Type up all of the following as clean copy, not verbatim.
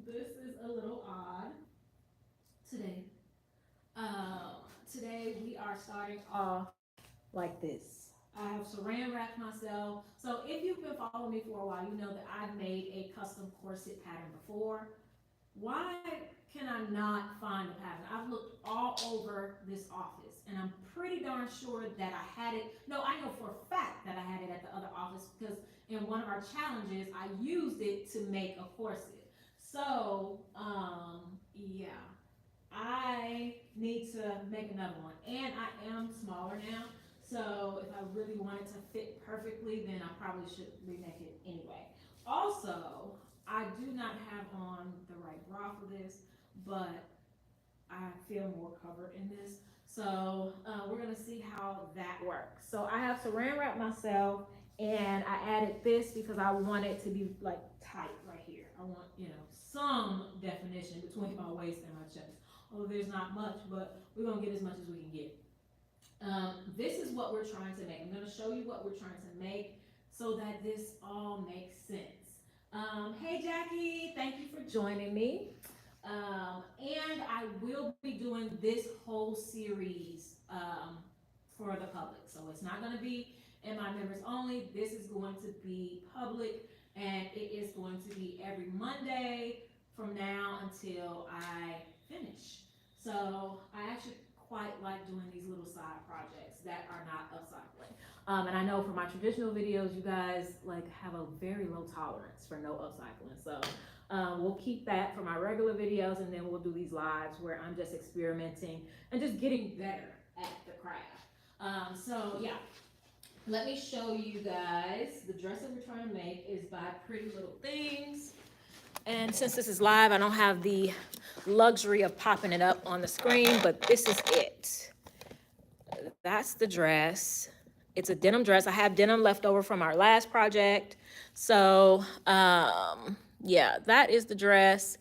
This is a little odd today. Today we are starting off like this. I have saran wrapped myself. So if you've been following me for a while, you know that I've made a custom corset pattern before. Why can I not find the pattern? I've looked all over this office and I'm pretty darn sure that I had it. No, I know for a fact that I had it at the other office because in one of our challenges, I used it to make a corset. So, yeah, I need to make another one. And I am smaller now. So if I really wanted to fit perfectly, then I probably should remake it anyway. Also, I do not have on the right bra for this, but I feel more covered in this. So we're gonna see how that works. So I have saran wrap myself, and I added this because I want it to be like tight right here. I want some definition between my waist and my chest. Although there's not much, but we're gonna get as much as we can get. This is what we're trying to make. I'm gonna show you what we're trying to make so that this all makes sense. Hey Jackie, thank you for joining me. And I will be doing this whole series for the public. So it's not going to be in my members only. This is going to be public, and it is going to be every Monday from now until I finish. So I actually quite like doing these little side projects that are not upcycling. And I know for my traditional videos, you guys like have a very low tolerance for no upcycling. So we'll keep that for my regular videos, and then we'll do these lives where I'm just experimenting and just getting better at the craft. So yeah, let me show you guys. The dress that we're trying to make is by Pretty Little Things. And since this is live, I don't have the luxury of popping it up on the screen, but this is it. That's the dress. It's a denim dress. I have denim left over from our last project. So, yeah, that is the dress.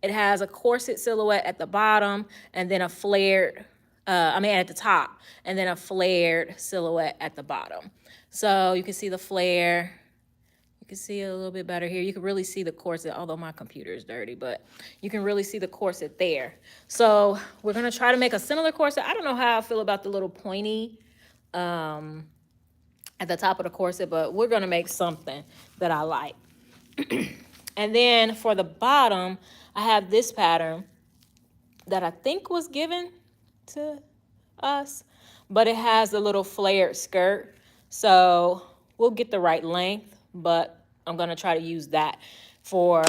It has a corset silhouette at the bottom and then a flared, at the top, and then a flared silhouette at the bottom. So you can see the flare. You can see it a little bit better here. You can really see the corset, although my computer is dirty, but you can really see the corset there. So we're gonna try to make a similar corset. I don't know how I feel about the little pointy at the top of the corset, but we're gonna make something that I like. And then for the bottom, I have this pattern that I think was given to us, but it has a little flared skirt. So we'll get the right length, but I'm gonna try to use that for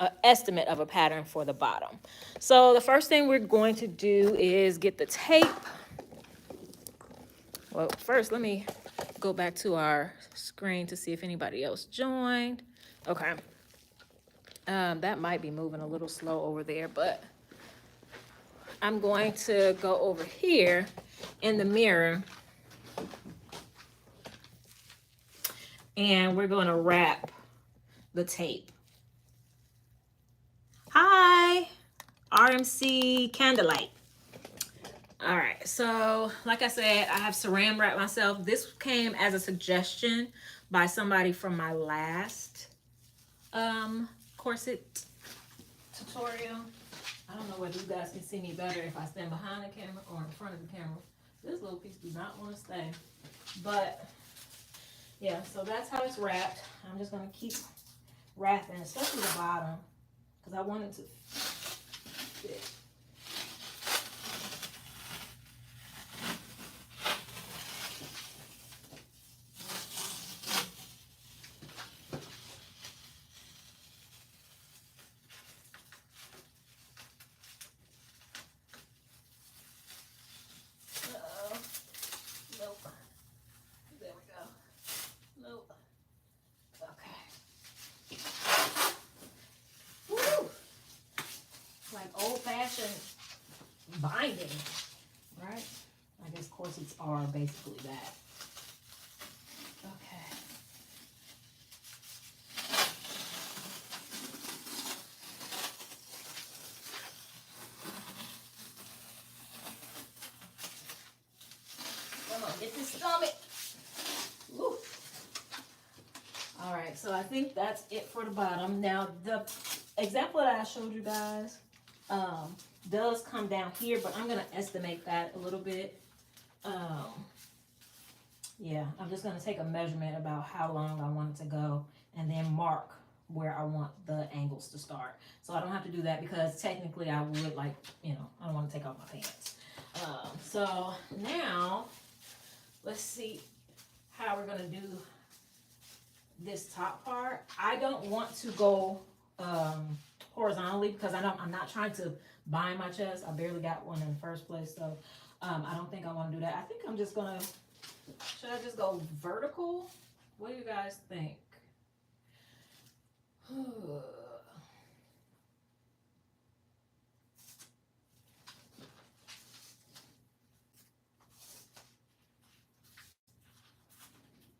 an estimate of a pattern for the bottom. So the first thing we're going to do is get the tape. Well, first let me go back to our screen to see if anybody else joined. Okay. That might be moving a little slow over there, but I'm going to go over here in the mirror and we're going to wrap the tape. Hi, RMC Candlelight. All right, so like I said, I have saran wrap myself. This came as a suggestion by somebody from my last corset tutorial. I don't know whether you guys can see me better if I stand behind the camera or in front of the camera. This little piece do not want to stay. But yeah, so that's how it's wrapped. I'm just gonna keep wrapping, especially the bottom, because I want it to fit. Binding, right? I guess corsets are basically that. Okay. Come on, get this stomach. Woo. All right, so I think that's it for the bottom. Now the example that I showed you guys does come down here, but I'm going to estimate that a little bit. Yeah, I'm just going to take a measurement about how long I want it to go and then mark where I want the angles to start. So I don't have to do that because technically I would like, you know, I don't want to take off my pants. So now let's see how we're going to do this top part. I don't want to go horizontally because I'm not trying to bind my chest. I barely got one in the first place, so I don't think I want to do that. I think I'm just gonna, should I just go vertical? What do you guys think?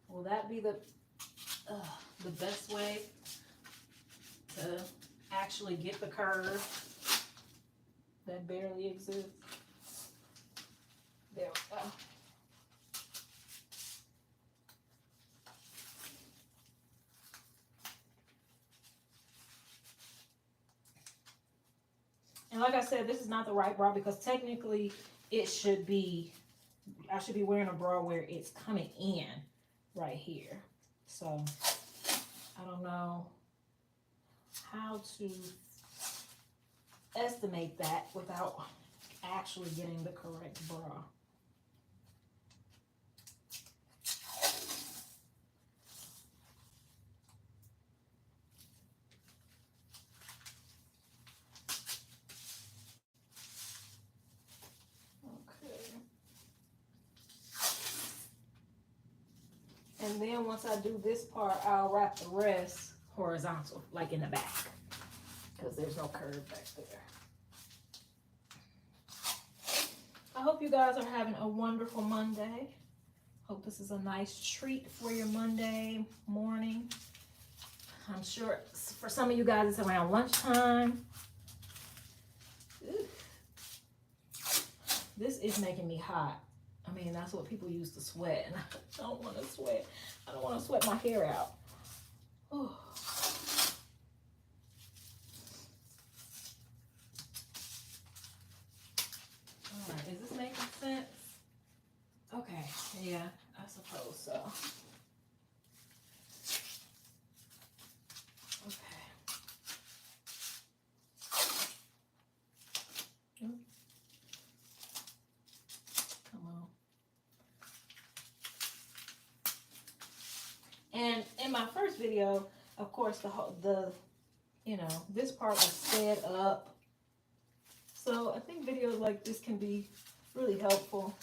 Will that be the best way to actually get the curve that barely exists? There we go. And like I said, this is not the right bra because technically it should be, I should be wearing a bra where it's coming in right here. So I don't know how to estimate that without actually getting the correct bra. And then once I do this part, I'll wrap the rest horizontal, like in the back, because there's no curve back there. I hope you guys are having a wonderful Monday. Hope this is a nice treat for your Monday morning. I'm sure for some of you guys it's around lunchtime. Ooh. This is making me hot. I mean, that's what people use to sweat, and I don't want to sweat. I don't want to sweat my hair out. Ooh. All right, is this making sense? Okay, yeah, I suppose so. Okay. Come on. And in my first video, of course, the you know, this part was sped up. So I think videos like this can be really helpful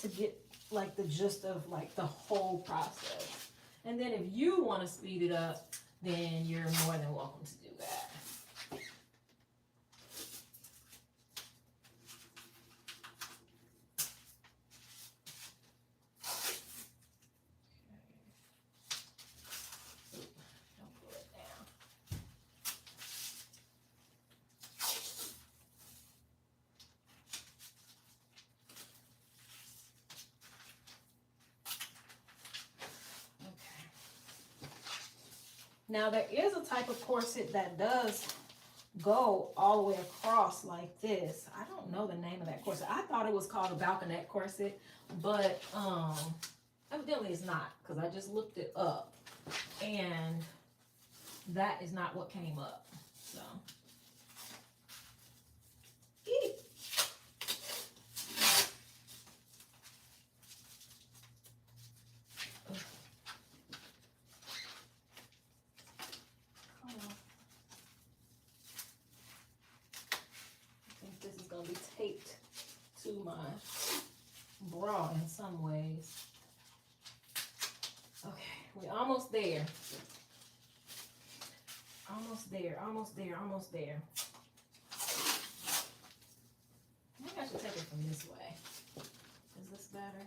to get like the gist of like the whole process. And then if you want to speed it up, then you're more than welcome to do that. Now there is a type of corset that does go all the way across like this. I don't know the name of that corset. I thought it was called a balconette corset, but evidently it's not, because I just looked it up and that is not what came up. So taped to my bra in some ways. Okay, we're almost there. Almost there, almost there, almost there. Maybe I should take it from this way. Is this better?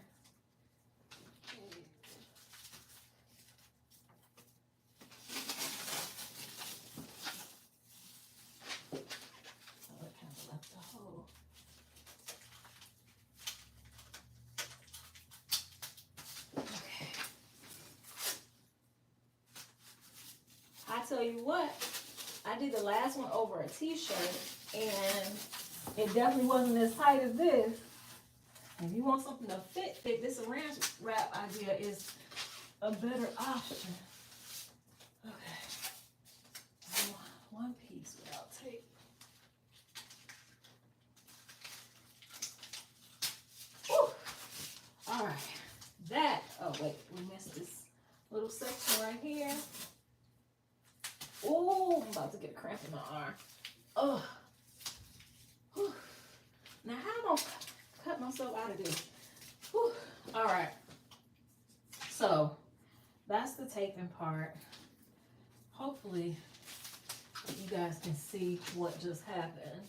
I tell you what, I did the last one over a t-shirt, and it definitely wasn't as tight as this. If you want something to fit, this saran wrap idea is a better option. Okay. One piece without tape. Whew. All right. That, oh wait, we missed this little section right here. Oh, I'm about to get a cramp in my arm. Oh. Whew. Now how am I gonna cut myself out of this? Whew. All right. So that's the taping part. Hopefully you guys can see what just happened.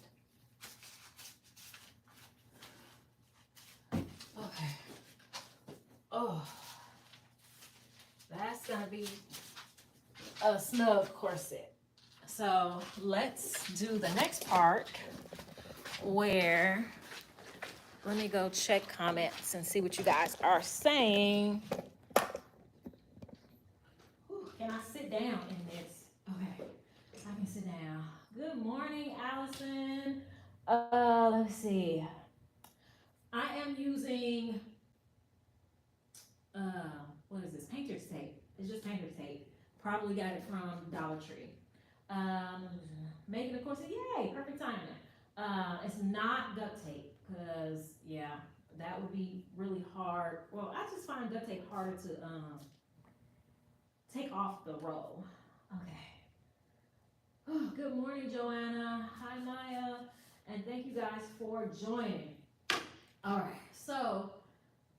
Okay. Oh, that's gonna be a snug corset. So let's do the next part where, let me go check comments and see what you guys are saying. Whew, can I sit down in this? Okay, I can sit down. Good morning, Allison. Let's see. I am using, what is this? Painter's tape. It's just painter's tape. Probably got it from Dollar Tree. Making a corset, yay, perfect timing. It's not duct tape, because, yeah, that would be really hard. Well, I just find duct tape harder to take off the roll. Okay. Oh, good morning, Joanna. Hi, Maya. And thank you guys for joining. All right, so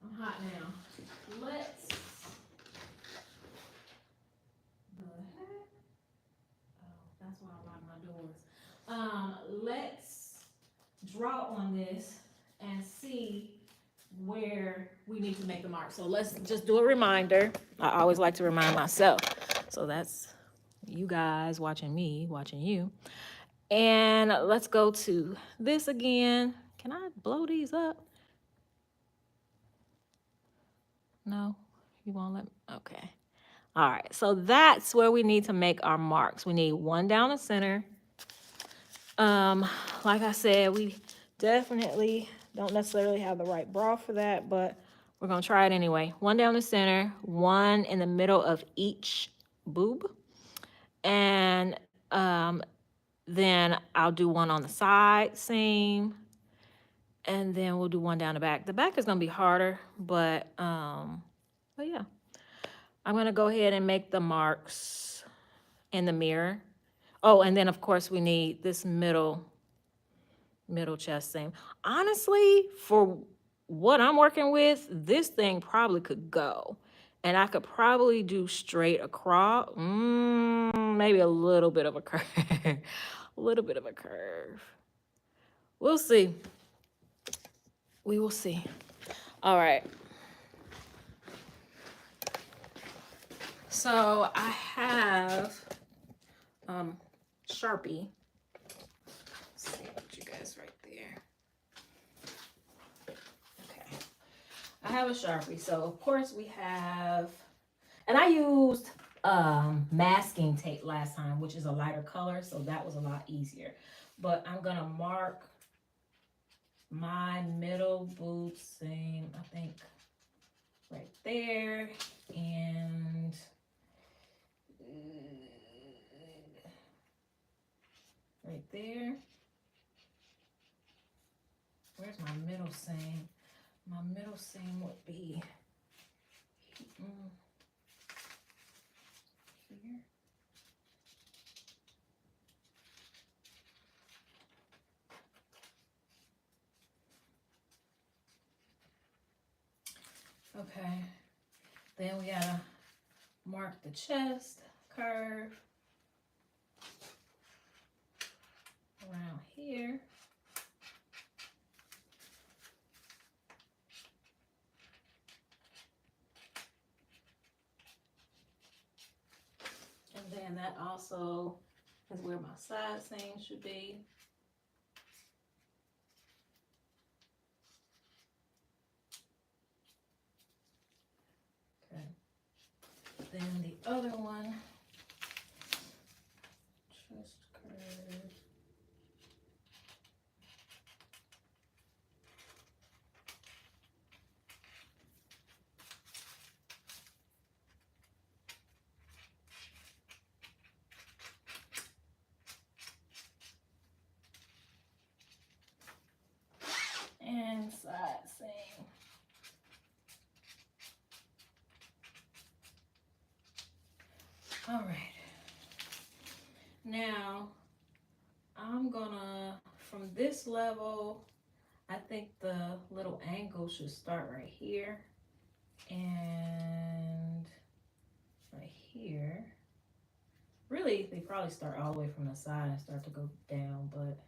I'm hot now. Let's, the heck? Oh, that's why I lock my doors. Let's draw on this and see where we need to make the mark. So let's just do a reminder. I always like to remind myself. So that's you guys watching me, watching you. And let's go to this again. Can I blow these up? No, you won't let me? Okay. All right, so that's where we need to make our marks. We need one down the center. Like I said, we definitely don't necessarily have the right bra for that, but we're gonna try it anyway. One down the center, one in the middle of each boob, and then I'll do one on the side seam, and then we'll do one down the back. The back is gonna be harder, but yeah. I'm gonna go ahead and make the marks in the mirror. Oh, and then of course we need this middle chest seam. Honestly, for what I'm working with, this thing probably could go. And I could probably do straight across, maybe a little bit of a curve. A little bit of a curve. We'll see. We will see. All right. So I have Sharpie. Let's see what you guys right there. Okay. I have a Sharpie. So of course we have, and I used masking tape last time, which is a lighter color, so that was a lot easier. But I'm gonna mark my middle boob seam, I think right there, and right there. Where's my middle seam? My middle seam would be here. Okay, then we gotta mark the chest curve around here. And then that also is where my side seam should be. Okay. Then the other one, just inside seam. All right. Now, I'm gonna, from this level, I think the little angle should start right here and right here. Really, they probably start all the way from the side and start to go down, but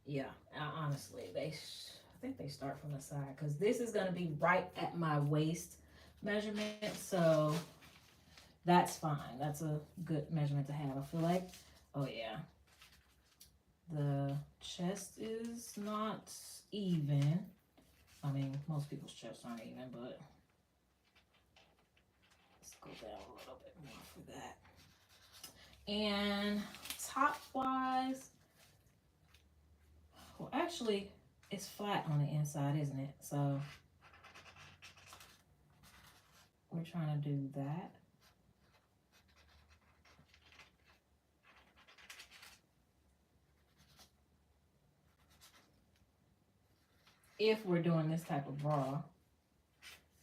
yeah, honestly, I think they start from the side because this is gonna be right at my waist measurement, so that's fine. That's a good measurement to have. I feel like, oh yeah, the chest is not even. I mean, most people's chests aren't even, but let's go down a little bit more for that. And top wise, well, actually, it's flat on the inside, isn't it? So we're trying to do that. If we're doing this type of bra.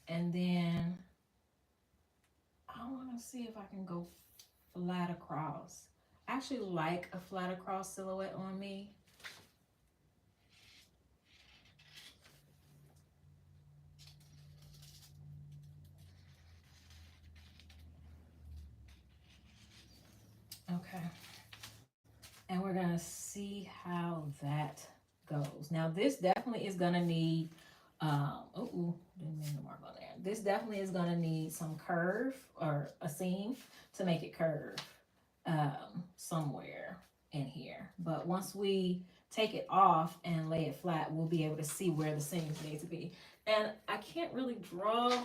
And then I want to see if I can go flat across. I actually like a flat across silhouette on me. Okay. And we're gonna see how that goes. Now this definitely is gonna need, didn't mean to mark on there. This definitely is gonna need some curve or a seam to make it curve somewhere in here. But once we take it off and lay it flat, we'll be able to see where the seams need to be. And I can't really draw,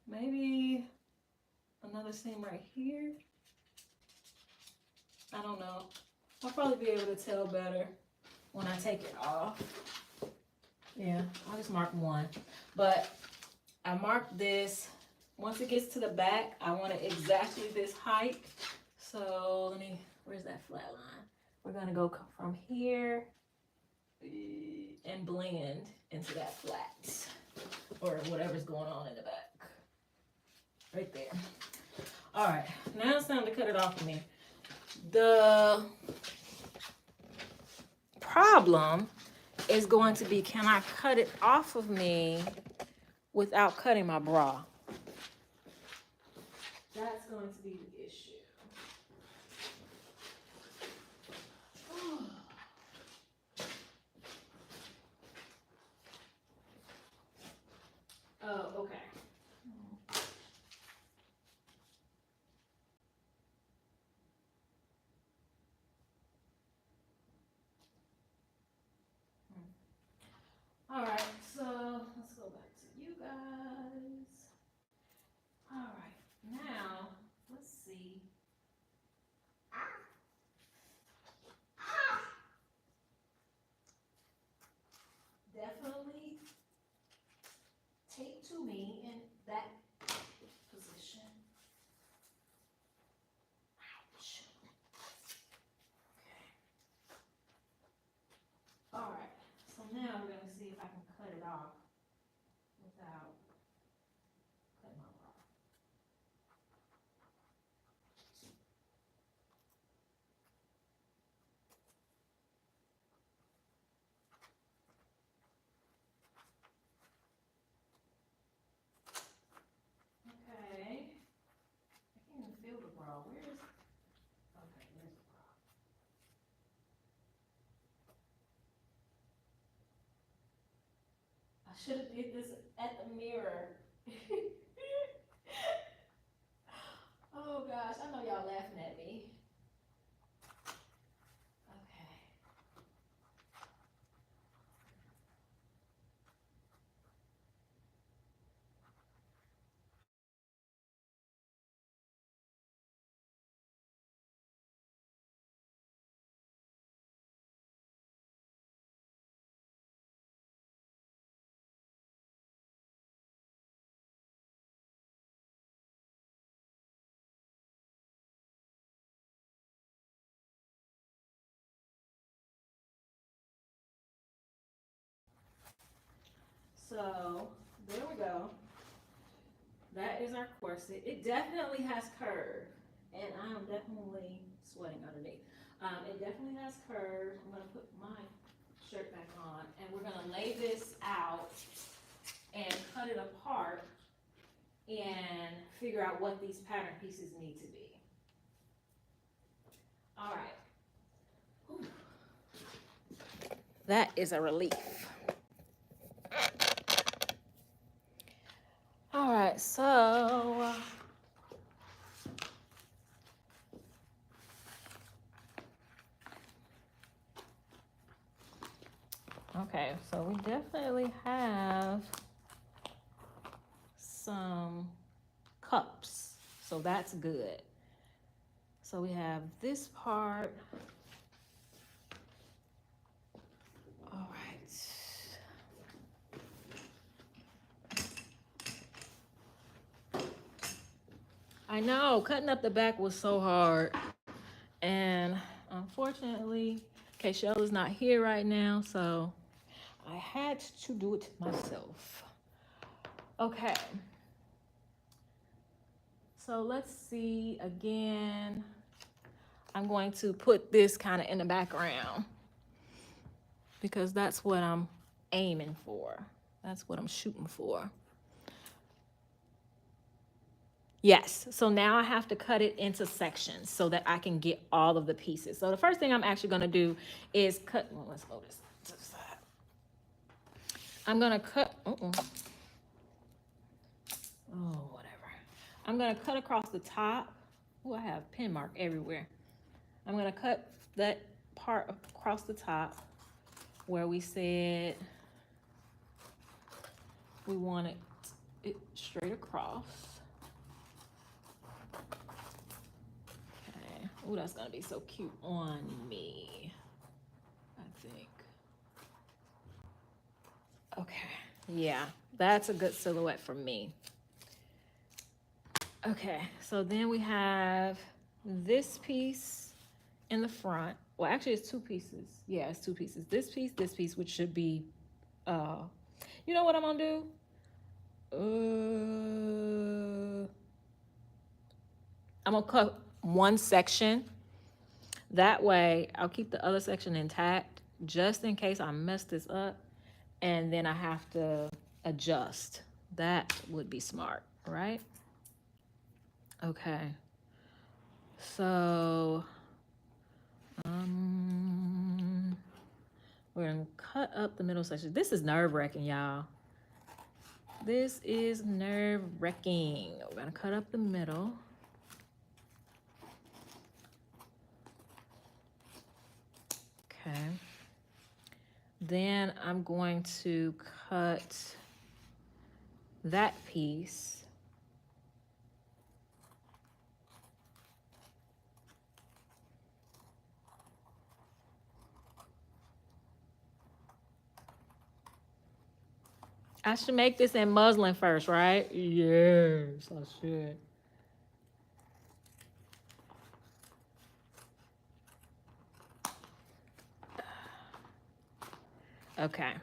maybe another seam right here. I don't know. I'll probably be able to tell better when I take it off. Yeah, I'll just mark one. But I marked this. Once it gets to the back, I want it exactly this height. So let me, where's that flat line? We're gonna go from here and blend into that flat or whatever's going on in the back. Right there. All right, now it's time to cut it off for me. The problem is going to be, can I cut it off of me without cutting my bra? That's going to be the issue. Oh, okay. All right, so let's go back to you guys. All right, now let's see. Definitely take to me in that position. Ouch. Okay. All right, so now we're gonna see if I can cut it off without cutting my bra. Okay. I can't even feel the bra. Where is it? Okay, there's the bra. I should have did this at the mirror. Oh gosh, I know y'all laughing at me. So there we go. That is our corset. It definitely has curve, and I am definitely sweating underneath. It definitely has curve. I'm gonna put my shirt back on, and we're gonna lay this out and cut it apart and figure out what these pattern pieces need to be. All right. Whew. That is a relief. All right, so okay, so we definitely have some cups, so that's good. So we have this part. All right. I know, cutting up the back was so hard. And unfortunately, Kayshell is not here right now, so I had to do it myself. Okay. So let's see again. I'm going to put this kind of in the background because that's what I'm aiming for. That's what I'm shooting for. Yes, so now I have to cut it into sections so that I can get all of the pieces. So the first thing I'm actually gonna do is cut, well, let's go this to the side. I'm gonna cut, whatever. I'm gonna cut across the top. Oh, I have pin mark everywhere. I'm gonna cut that part across the top where we said we wanted it straight across. Okay. Oh, that's gonna be so cute on me, I think. Okay, yeah, that's a good silhouette for me. Okay, so then we have this piece in the front. Well, actually it's two pieces. Yeah, it's two pieces. This piece, which should be, you know what I'm gonna do? I'm gonna cut one section. That way I'll keep the other section intact just in case I mess this up and then I have to adjust. That would be smart, right? Okay. So, we're gonna cut up the middle section. This is nerve-wracking, y'all. This is nerve-wracking. We're gonna cut up the middle. Okay. Then I'm going to cut that piece. I should make this in muslin first, right? Yes, I should. Okay.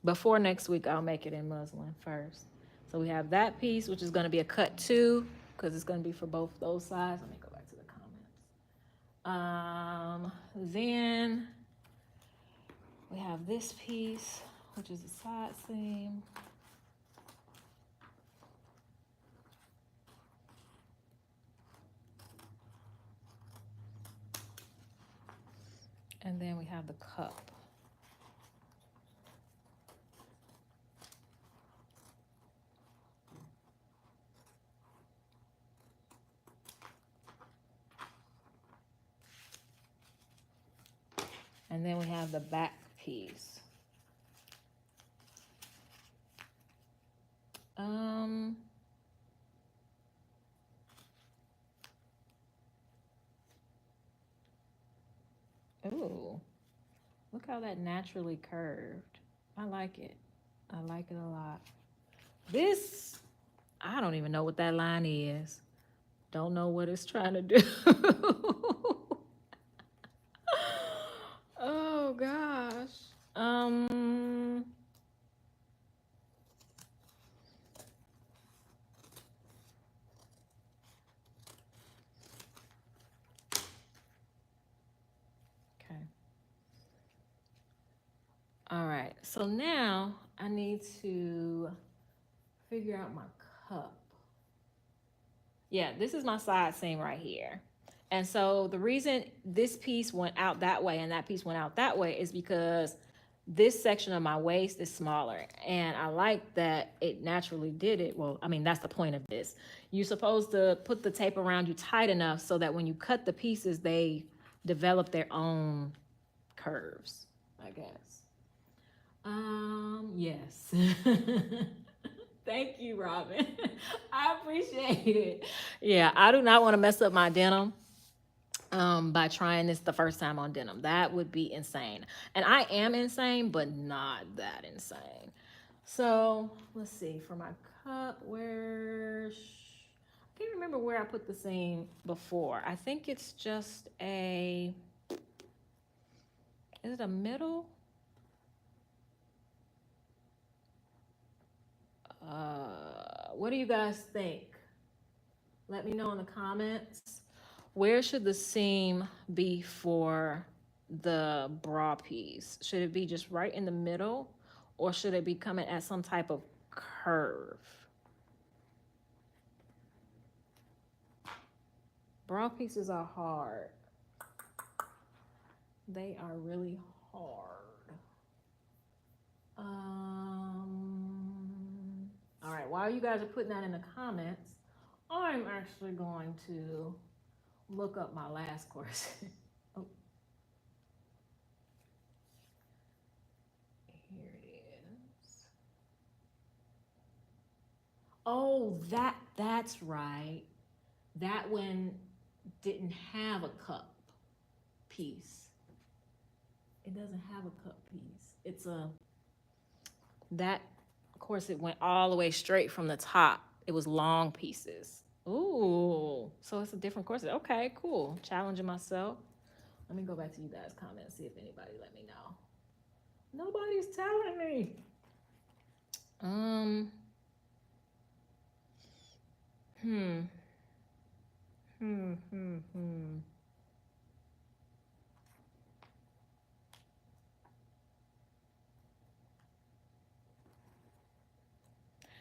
Before next week, I'll make it in muslin first. So we have that piece, which is going to be a cut 2, because it's going to be for both those sides. Let me go back to the comments. Then we have this piece, which is a side seam. And then we have the cup. And then we have the back piece. Ooh, look how that naturally curved. I like it. I like it a lot. This, I don't even know what that line is. Don't know what it's trying to do. Oh gosh. so now I need to figure out my cup. Yeah, this is my side seam right here. And so the reason this piece went out that way and that piece went out that way is because this section of my waist is smaller. And I like that it naturally did it. Well, I mean, that's the point of this. You're supposed to put the tape around you tight enough so that when you cut the pieces, they develop their own curves, I guess. Yes. Thank you, Robin. I appreciate it. Yeah, I do not want to mess up my denim by trying this the first time on denim. That would be insane. And I am insane, but not that insane. So let's see, for my cup, I can't remember where I put the seam before. I think it's just is it a middle? What do you guys think? Let me know in the comments. Where should the seam be for the bra piece? Should it be just right in the middle, or should it be coming at some type of curve? Bra pieces are hard. They are really hard. All right, while you guys are putting that in the comments, I'm actually going to look up my last course. Oh. Here it is. Oh, that's right. That one didn't have a cup piece. It doesn't have a cup piece. That corset went all the way straight from the top. It was long pieces. Ooh, so it's a different corset. Okay, cool. Challenging myself. Let me go back to you guys' comments, see if anybody let me know. Nobody's telling me.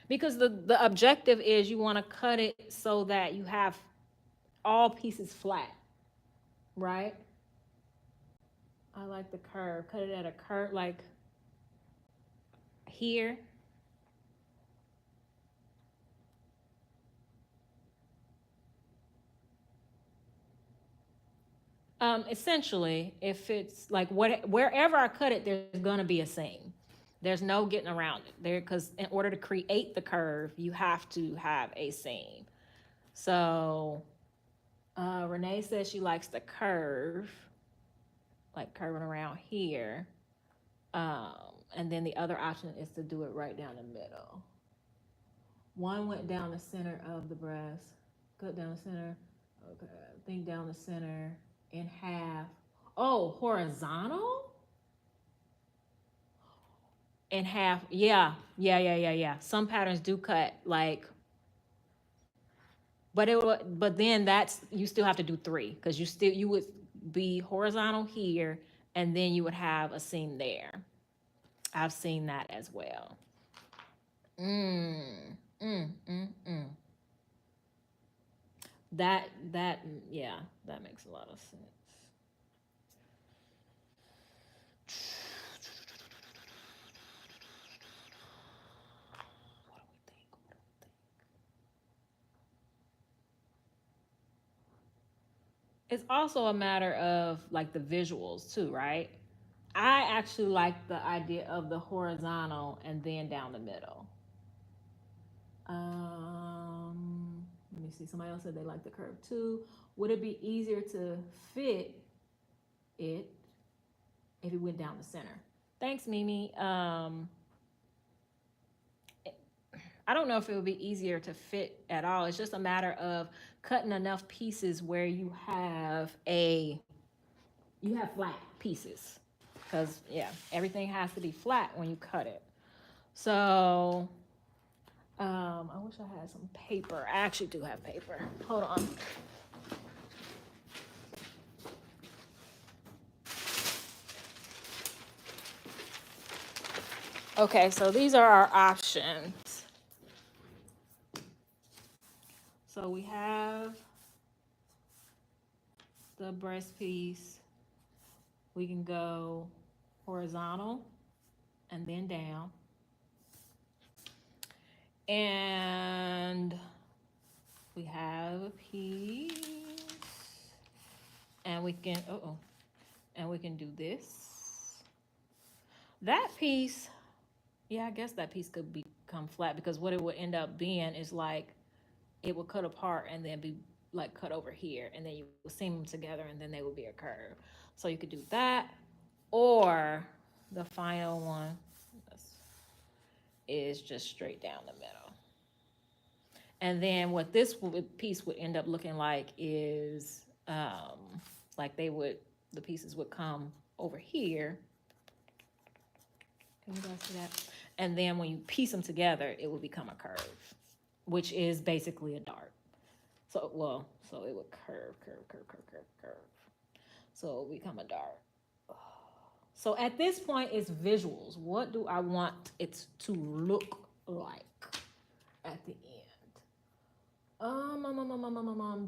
Because the objective is you want to cut it so that you have all pieces flat, right? I like the curve. Cut it at a curve, like here. Essentially, if it's like wherever I cut it, there's gonna be a seam. There's no getting around it there, because in order to create the curve, you have to have a seam. So Renee says she likes the curve, like curving around here. And then the other option is to do it right down the middle. One went down the center of the breast, cut down the center. Okay, I think down the center in half. Oh, horizontal? In half. Yeah. Some patterns do cut like, but then that's, you still have to do 3, because you would be horizontal here, and then you would have a seam there. I've seen that as well. That yeah, that makes a lot of sense. It's also a matter of like the visuals too, right? I actually like the idea of the horizontal and then down the middle. Let me see. Somebody else said they like the curve too. Would it be easier to fit it if it went down the center? Thanks, Mimi. I don't know if it would be easier to fit at all. It's just a matter of cutting enough pieces where you have flat pieces. Because, yeah, everything has to be flat when you cut it. So, I wish I had some paper. I actually do have paper. Hold on. Okay, so these are our options. So we have the breast piece. We can go horizontal and then down. And we have a piece. And we can, and we can do this. That piece, yeah, I guess that piece could become flat, because what it would end up being is like, it would cut apart and then be like cut over here, and then you would seam them together, and then they would be a curve. So you could do that, or the final one is just straight down the middle. And then what this piece would end up looking like is like the pieces would come over here. Can you guys see that? And then when you piece them together, it will become a curve, which is basically a dart. So it would curve. So it will become a dart. So at this point, it's visuals. What do I want it to look like at the end?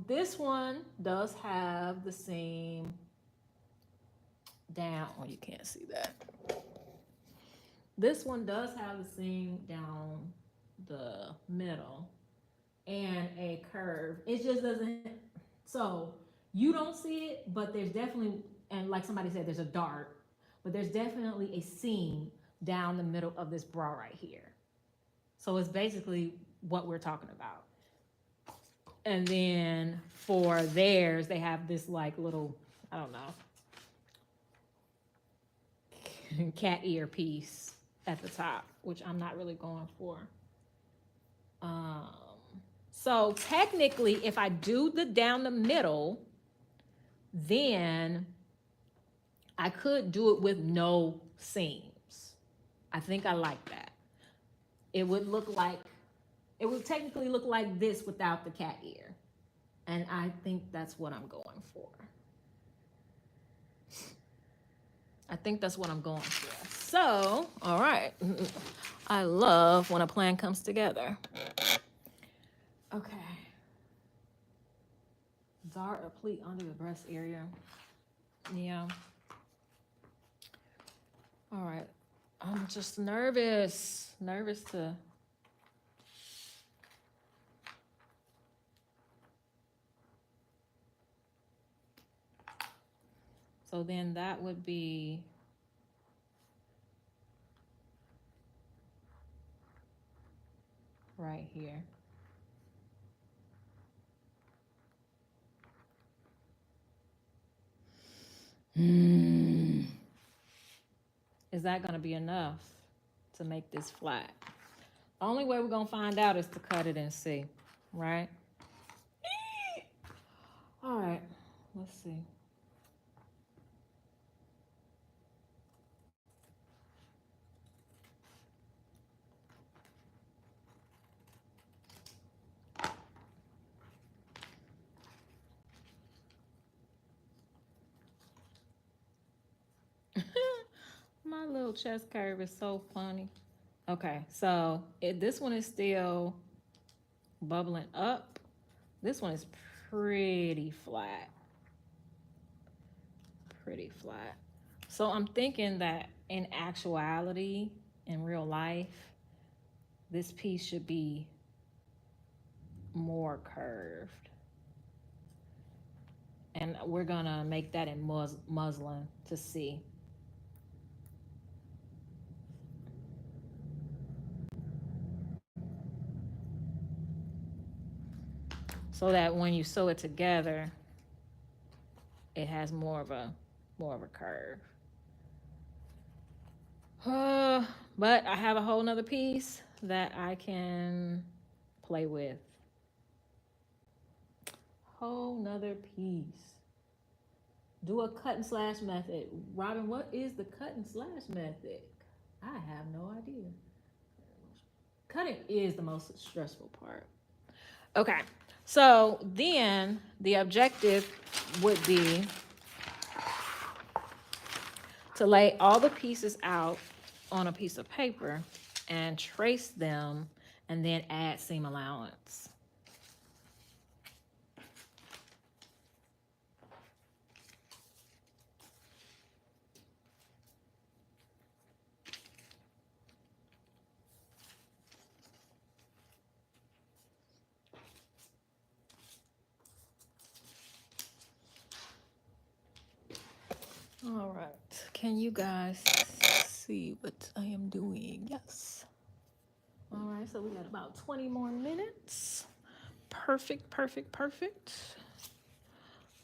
This one does have the seam down. Oh, you can't see that. This one does have the seam down the middle and a curve. It just doesn't. So you don't see it, but there's definitely, and like somebody said, there's a dart, but there's definitely a seam down the middle of this bra right here. So it's basically what we're talking about. And then for theirs, they have this like little, I don't know, cat ear piece at the top, which I'm not really going for. So technically, if I do the down the middle, then I could do it with no seams. I think I like that. It would technically look like this without the cat ear. And I think that's what I'm going for. So, all right. I love when a plan comes together. Okay. Dart or pleat under the breast area. Yeah. All right. I'm just nervous to. So then that would be right here. Is that going to be enough to make this flat? Only way we're going to find out is to cut it and see, right? All right, let's see. My little chest curve is so funny. Okay, so this one is still bubbling up. This one is pretty flat. So I'm thinking that in actuality, in real life, this piece should be more curved. And we're gonna make that in muslin to see. So that when you sew it together, it has more of a curve. But I have a whole nother piece that I can play with. Whole nother piece. Do a cut and slash method. Robin, what is the cut and slash method? I have no idea. Cutting is the most stressful part. Okay, so then the objective would be to lay all the pieces out on a piece of paper and trace them and then add seam allowance. All right, can you guys see what I am doing? Yes. All right, so we got about 20 more minutes. Perfect, perfect, perfect.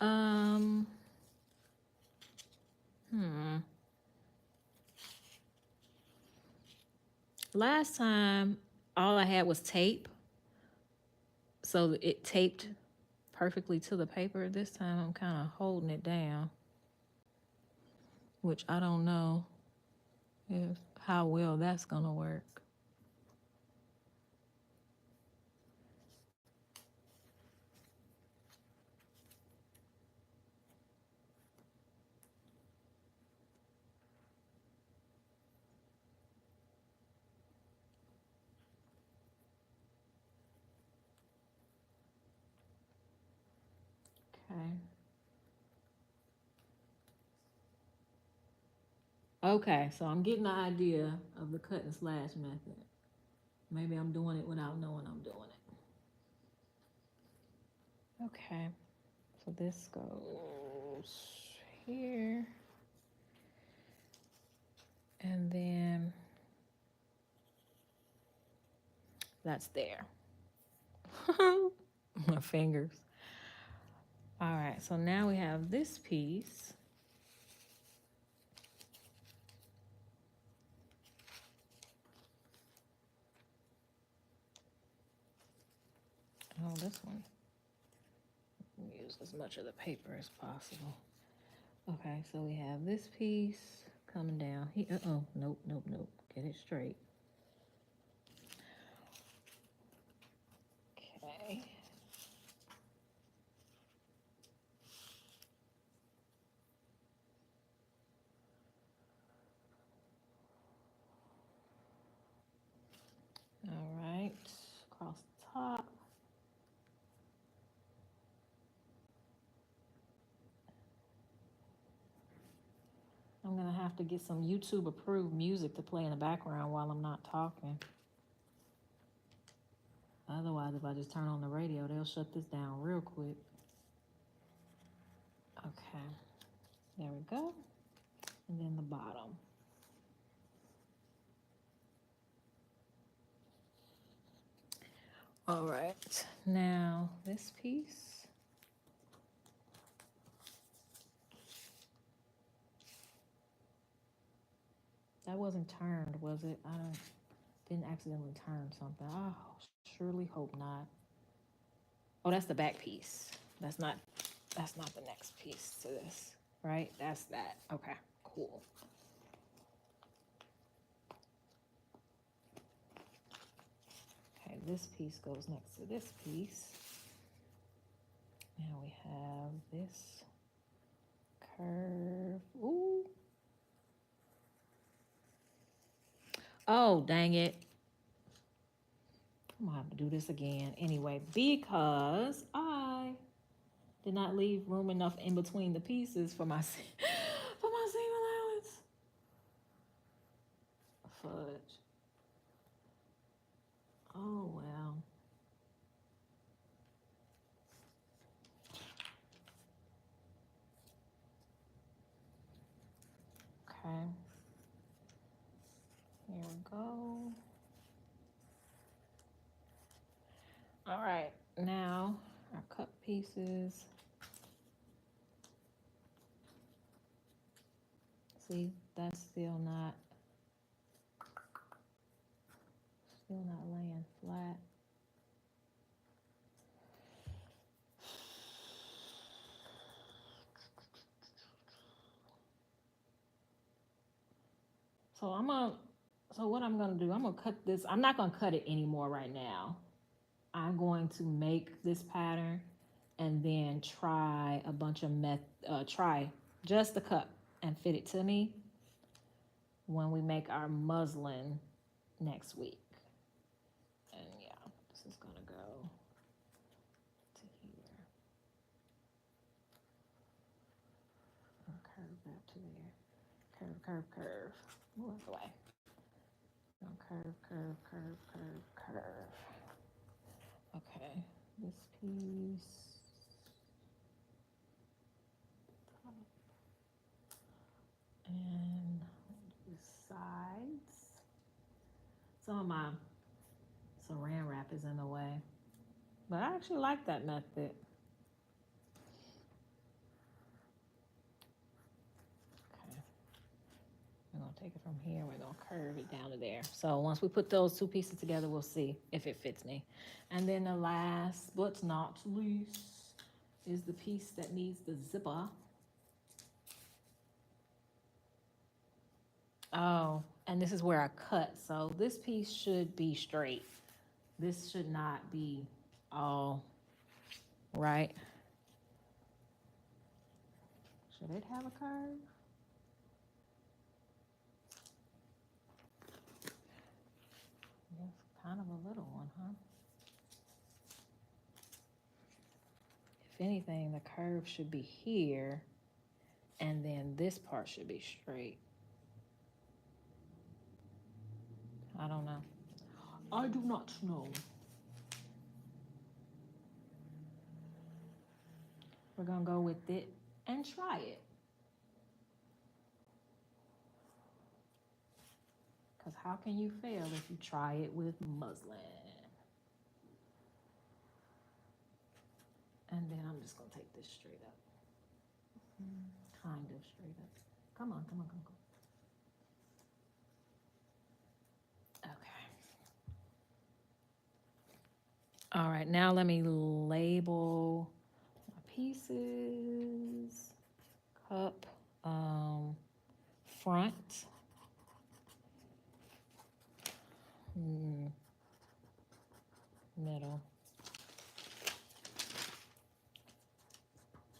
Um, Last time, all I had was tape. So it taped perfectly to the paper. This time I'm kind of holding it down, which I don't know if how well that's gonna work. Okay. Okay, so I'm getting the idea of the cut and slash method. Maybe I'm doing it without knowing I'm doing it. Okay, so this goes here. And then that's there. My fingers. All right, so now we have this piece. Oh, this one. Use as much of the paper as possible. Okay, so we have this piece coming down here. Oh, nope, nope, nope. Get it straight. Okay. All right, across the top. I'm gonna have to get some YouTube approved music to play in the background while I'm not talking. Otherwise, if I just turn on the radio, they'll shut this down real quick. Okay, there we go. And then the bottom. All right, now this piece. That wasn't turned, was it? I didn't accidentally turn something. I surely hope not. Oh, that's the back piece. That's not the next piece to this, right? That's that. Okay, cool. Okay, this piece goes next to this piece. Now we have this curve. Ooh. Oh, dang it. I'm gonna have to do this again anyway because I did not leave room enough in between the pieces for my seam allowance. Fudge. Oh well. Okay. Here we go. All right, now our cut pieces. See, that's still not laying flat. So what I'm gonna do, I'm gonna cut this. I'm not gonna cut it anymore right now. I'm going to make this pattern and then try a bunch of try just the cup and fit it to me. when we make our muslin next week. And yeah, this is gonna go to here. And curve that to there. Curve, curve, curve. Move out the way. Curve, curve, curve, curve, curve. Okay, this piece. And the sides. Some of my saran wrap is in the way, but I actually like that method. Okay, we're gonna take it from here. We're gonna curve it down to there. So once we put those two pieces together, we'll see if it fits me. And then the last but not least is the piece that needs the zipper. Oh, and this is where I cut. So this piece should be straight. This should not be all right. Should it have a curve? Yes, kind of a little one, huh? If anything, the curve should be here, and then this part should be straight. I don't know. I do not know. We're gonna go with it and try it. Because how can you fail if you try it with muslin? And then I'm just gonna take this straight up. Kind of straight up. Come on, come on, come on. Okay. All right, now let me label my pieces. Cup, front. Middle.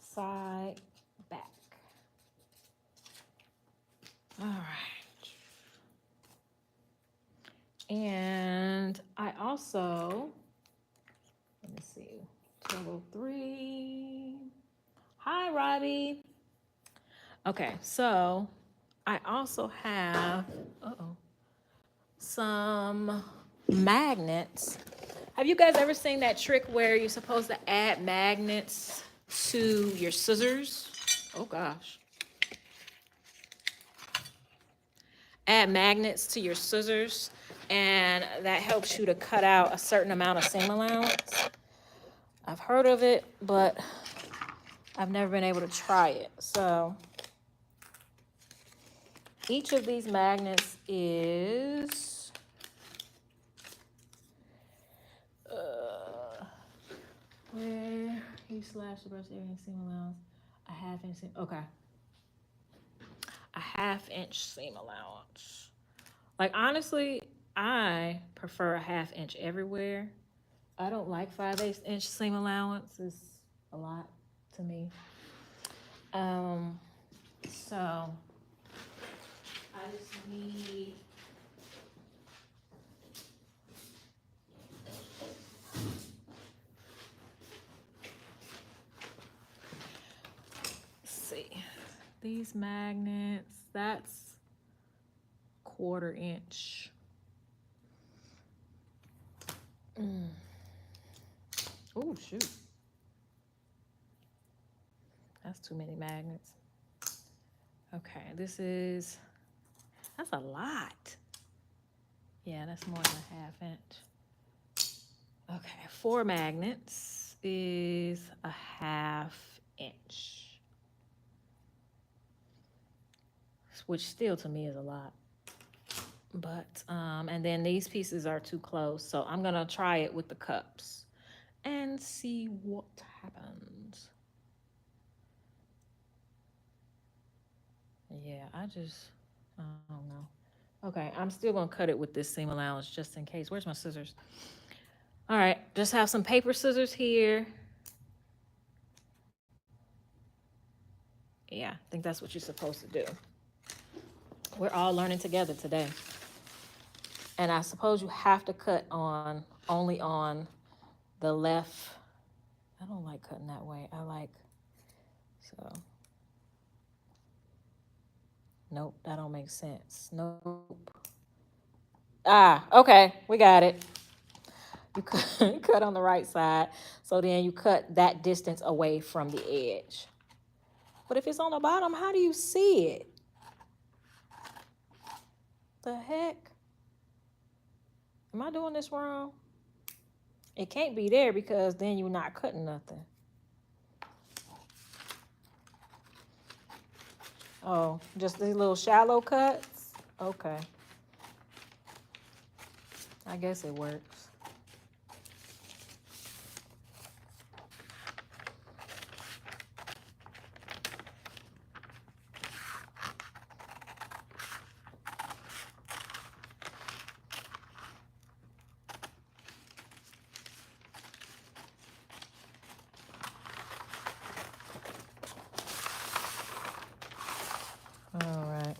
Side, back. All right. And I also, let me see, total 3. Hi, Robbie. Okay, so I also have, some magnets. Have you guys ever seen that trick where you're supposed to add magnets to your scissors? Oh gosh. Add magnets to your scissors, and that helps you to cut out a certain amount of seam allowance. I've heard of it, but I've never been able to try it. So each of these magnets is where you slash the brush area seam allowance, a 1/2 inch seam. Okay, a 1/2 inch seam allowance. Like honestly, I prefer a 1/2 inch everywhere. I don't like 5/8 inch seam allowance. It's a lot to me. So I just need these magnets, that's 1/4 inch. Oh, shoot. That's too many magnets. Okay, that's a lot. Yeah, that's more than a 1/2 inch. Okay, 4 magnets is a 1/2 inch. Which still to me is a lot. But, and then these pieces are too close. So I'm gonna try it with the cups and see what happens. Yeah, I don't know. Okay, I'm still gonna cut it with this seam allowance just in case. Where's my scissors? All right, just have some paper scissors here. Yeah, I think that's what you're supposed to do. We're all learning together today. And I suppose you have to cut only on the left. I don't like cutting that way. So. Nope, that don't make sense. Nope. Okay, we got it. You cut on the right side, so then you cut that distance away from the edge. But if it's on the bottom, how do you see it? The heck? Am I doing this wrong? It can't be there because then you're not cutting nothing. Oh, just these little shallow cuts? Okay. I guess it works. All right.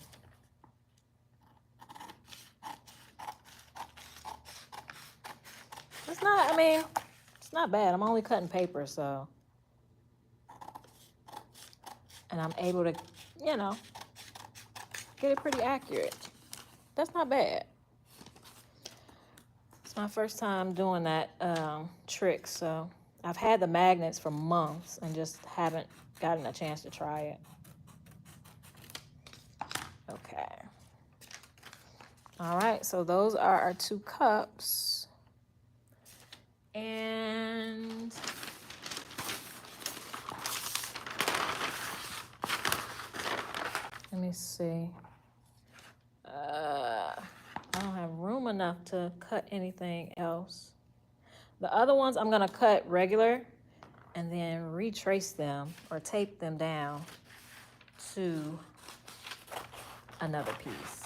It's not bad. I'm only cutting paper, so. And I'm able to, get it pretty accurate. That's not bad. It's my first time doing that trick, so I've had the magnets for months and just haven't gotten a chance to try it. Okay. All right, so those are our 2 cups. And let me see. I don't have room enough to cut anything else. The other ones I'm gonna cut regular and then retrace them or tape them down to another piece.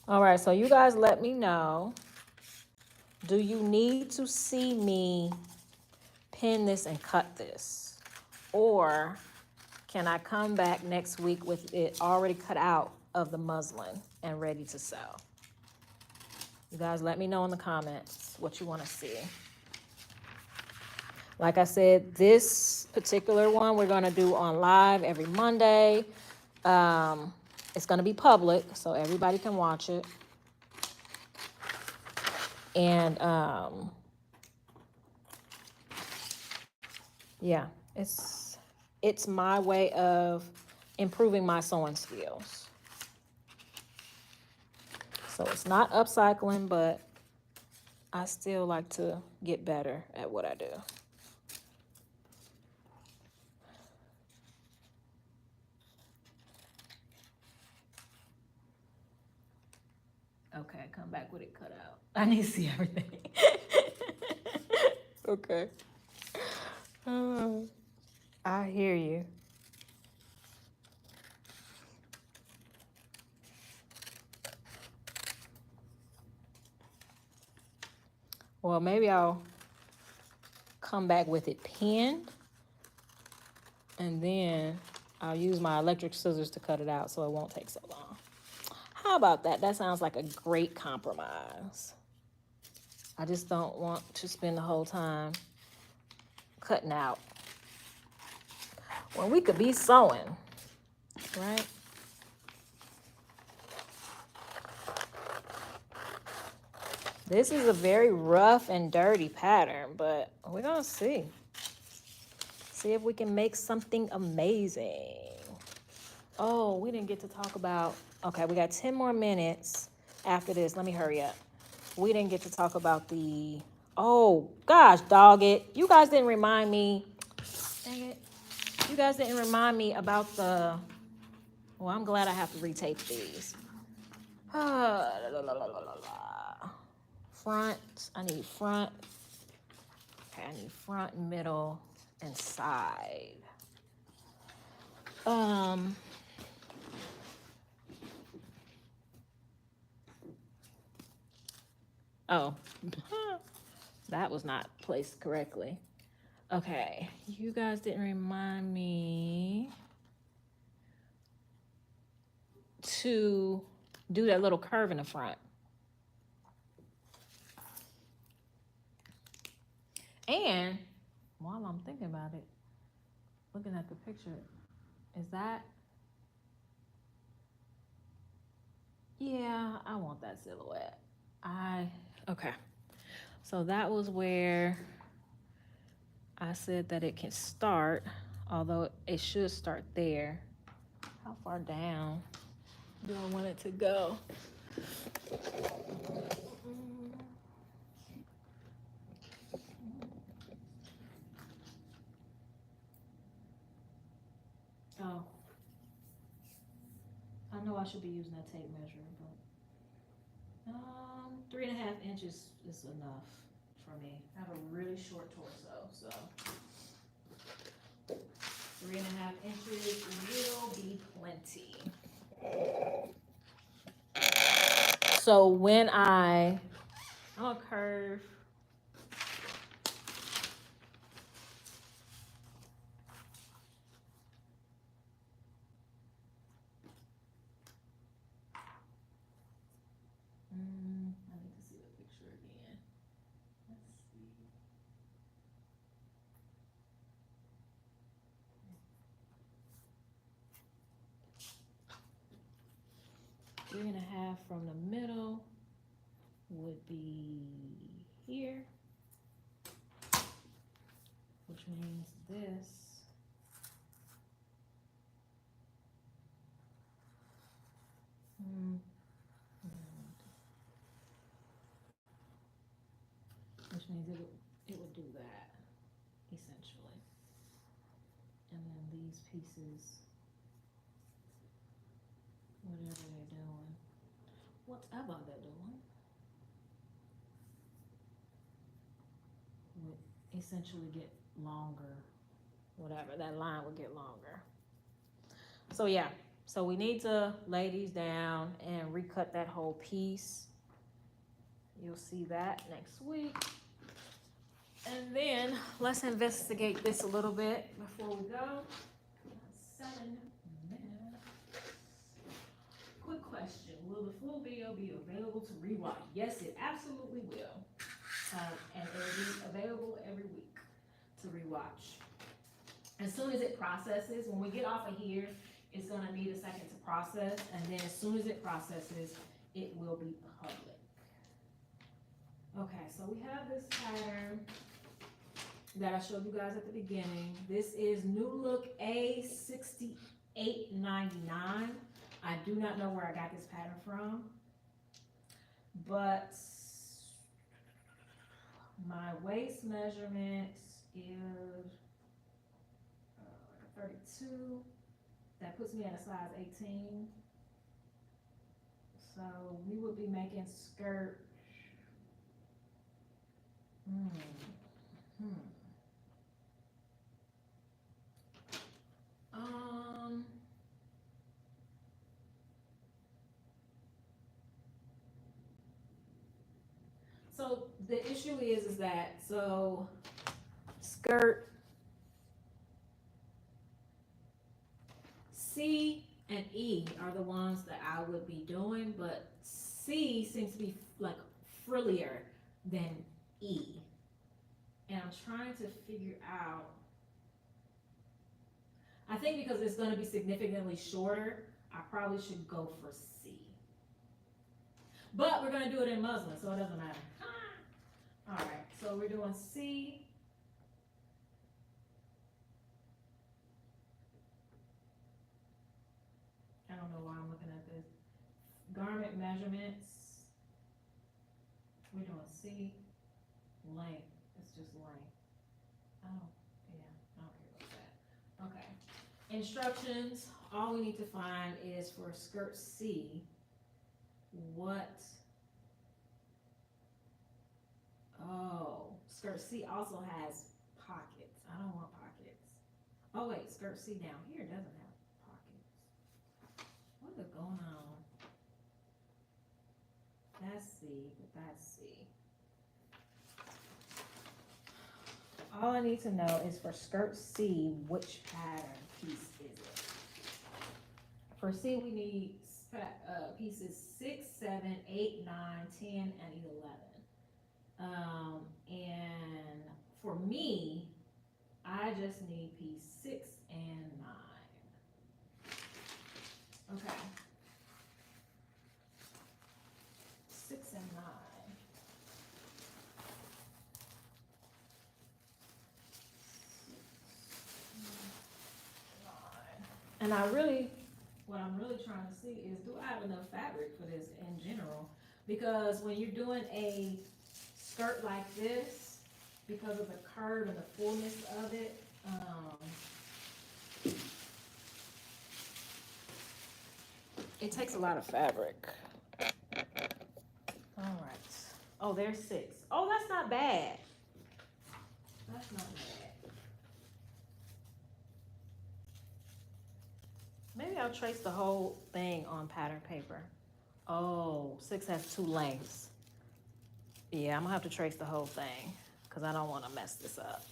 All right, so you guys let me know. Do you need to see me pin this and cut this? Or can I come back next week with it already cut out of the muslin and ready to sew? You guys let me know in the comments what you want to see. Like I said, this particular one we're going to do on live every Monday. It's going to be public, so everybody can watch it. And yeah, it's my way of improving my sewing skills. So it's not upcycling, but I still like to get better at what I do. Okay, come back with it cut out. I need to see everything. Okay. I hear you. Well, maybe I'll come back with it pinned, and then I'll use my electric scissors to cut it out so it won't take so long. How about that? That sounds like a great compromise. I just don't want to spend the whole time cutting out when we could be sewing, right? This is a very rough and dirty pattern, but we're gonna see. See if we can make something amazing. Oh, we didn't get to talk about, okay, we got 10 more minutes after this. Let me hurry up. We didn't get to talk about the, oh, gosh, dog it. You guys didn't remind me, dang it. You guys didn't remind me about the, well, I'm glad I have to retape these. Front, I need front, Okay, I need front, middle, and side. Oh, that was not placed correctly. Okay, you guys didn't remind me to do that little curve in the front. And while I'm thinking about it, looking at the picture, is that, yeah, I want that silhouette. Okay. So that was where I said that it can start, although it should start there. How far down do I want it to go? Oh, I know I should be using that tape measure, but 3.5 inches is enough for me. I have a really short torso, so 3.5 inches will be plenty. So when I'm gonna curve. I need to see the picture again. Let's see. 3.5 from the middle would be here, which means this which means it would do that essentially, and then these pieces, whatever they're doing, whatever they're doing, would essentially get longer. Whatever, that line would get longer. So yeah, so we need to lay these down and recut that whole piece. You'll see that next week. And then let's investigate this a little bit before we go. 7 minutes. Quick question, will the full video be available to rewatch? Yes, it absolutely will. And it will be available every week to rewatch. As soon as it processes, when we get off of here, it's gonna need a second to process, and then as soon as it processes, it will be public. Okay, so we have this pattern that I showed you guys at the beginning. This is New Look A6899. I do not know where I got this pattern from, but my waist measurement is 32. That puts me at a size 18. So we would be making skirt. So the issue is that, so skirt C and E are the ones that I would be doing, but C seems to be like frillier than E. And I'm trying to figure out, I think because it's going to be significantly shorter, I probably should go for C. But we're going to do it in muslin, so it doesn't matter. All right, so we're doing C. I don't know why I'm looking at this. Garment measurements. We're doing C. Length. It's just length. Oh, yeah, I don't care about that. Okay. Instructions. All we need to find is for skirt C, skirt skirt C also has pockets. I don't want pockets. Oh wait, skirt C down here doesn't have pockets. What is going on? That's C, but that's C. All I need to know is for skirt C, which pattern piece is it? For C, we need pieces 6, 7, 8, 9, 10, and 11. And for me, I just need piece 6 and 9. Okay. 6 and 9. And what I'm really trying to see is, do I have enough fabric for this in general? Because when you're doing a skirt like this, because of the curve and the fullness of it, it takes a lot of fabric. All right. Oh, there's 6. Oh, that's not bad. That's not bad. Maybe I'll trace the whole thing on pattern paper. Oh, 6 has 2 lengths. Yeah, I'm gonna have to trace the whole thing because I don't want to mess this up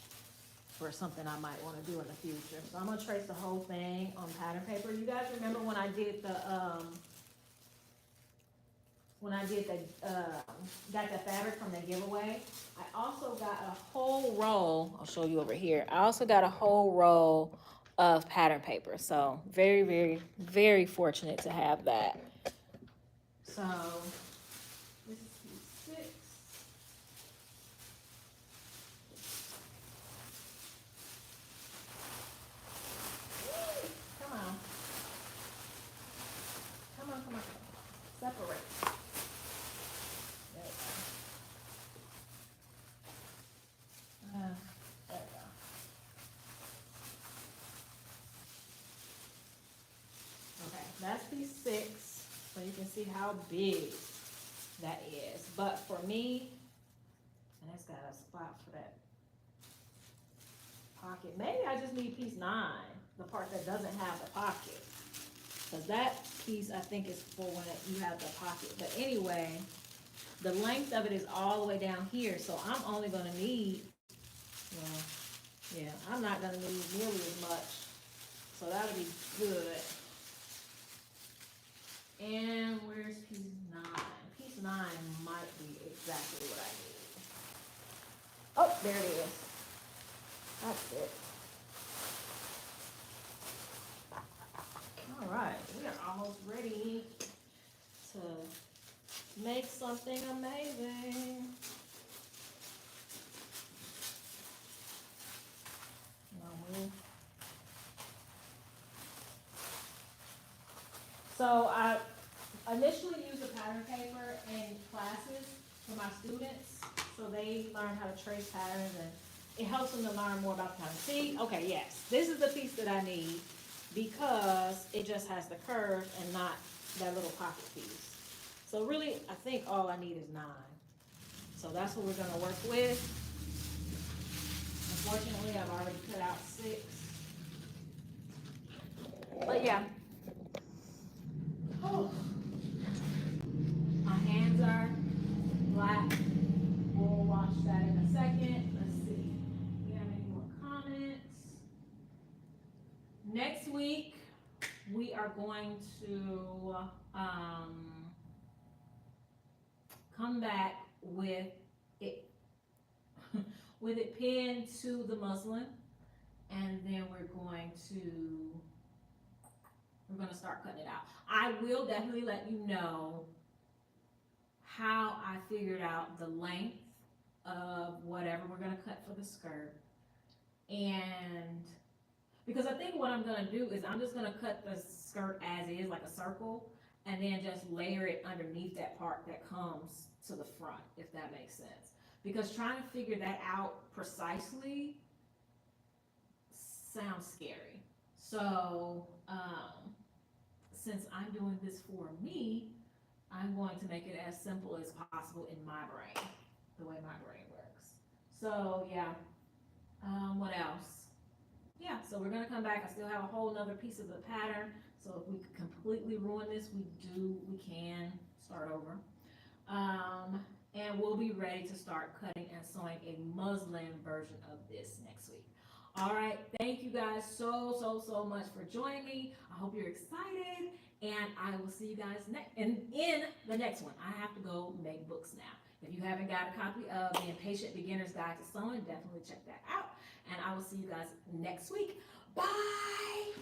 for something I might want to do in the future. So I'm gonna trace the whole thing on pattern paper. You guys remember when I did the got the fabric from the giveaway? I also got a whole roll. I'll show you over here. I also got a whole roll of pattern paper. So very, very, very fortunate to have that. So this is piece 6. Come on. Come on, come on. Separate. There we go. There we go. Okay, that's piece 6. So you can see how big that is. But for me, and it's got a spot for that pocket. Maybe I just need piece 9, the part that doesn't have the pocket. Because that piece I think is for when you have the pocket. But anyway, the length of it is all the way down here. So I'm only going to need, well, yeah, I'm not going to need nearly as much. So that'll be good. And where's piece 9? Piece 9 might be exactly what I need. Oh, there it is. That's it. All right, we are almost ready to make something amazing. So I initially used the pattern paper in classes for my students, so they learn how to trace patterns, and it helps them to learn more about the pattern. See, okay, yes, this is the piece that I need because it just has the curve and not that little pocket piece. So really, I think all I need is 9. So that's what we're gonna work with. Unfortunately, I've already cut out 6. But yeah. Oh. My hands are black. We'll wash that in a second. Let's see. Do we have any more comments? Next week, we are going to come back with it with it pinned to the muslin, and then we're going to start cutting it out. I will definitely let you know how I figured out the length of whatever we're gonna cut for the skirt. And because I think what I'm gonna do is I'm just gonna cut the skirt as is, like a circle, and then just layer it underneath that part that comes to the front, if that makes sense. Because trying to figure that out precisely sounds scary. So, since I'm doing this for me, I'm going to make it as simple as possible in my brain, the way my brain works. So yeah, what else? Yeah, so we're gonna come back. I still have a whole nother piece of the pattern. So if we could completely ruin this, we can start over. And we'll be ready to start cutting and sewing a muslin version of this next week. All right, thank you guys so much for joining me. I hope you're excited, and I will see you guys in the next one. I have to go make books now. If you haven't got a copy of the Impatient Beginner's Guide to Sewing, definitely check that out. And I will see you guys next week. Bye!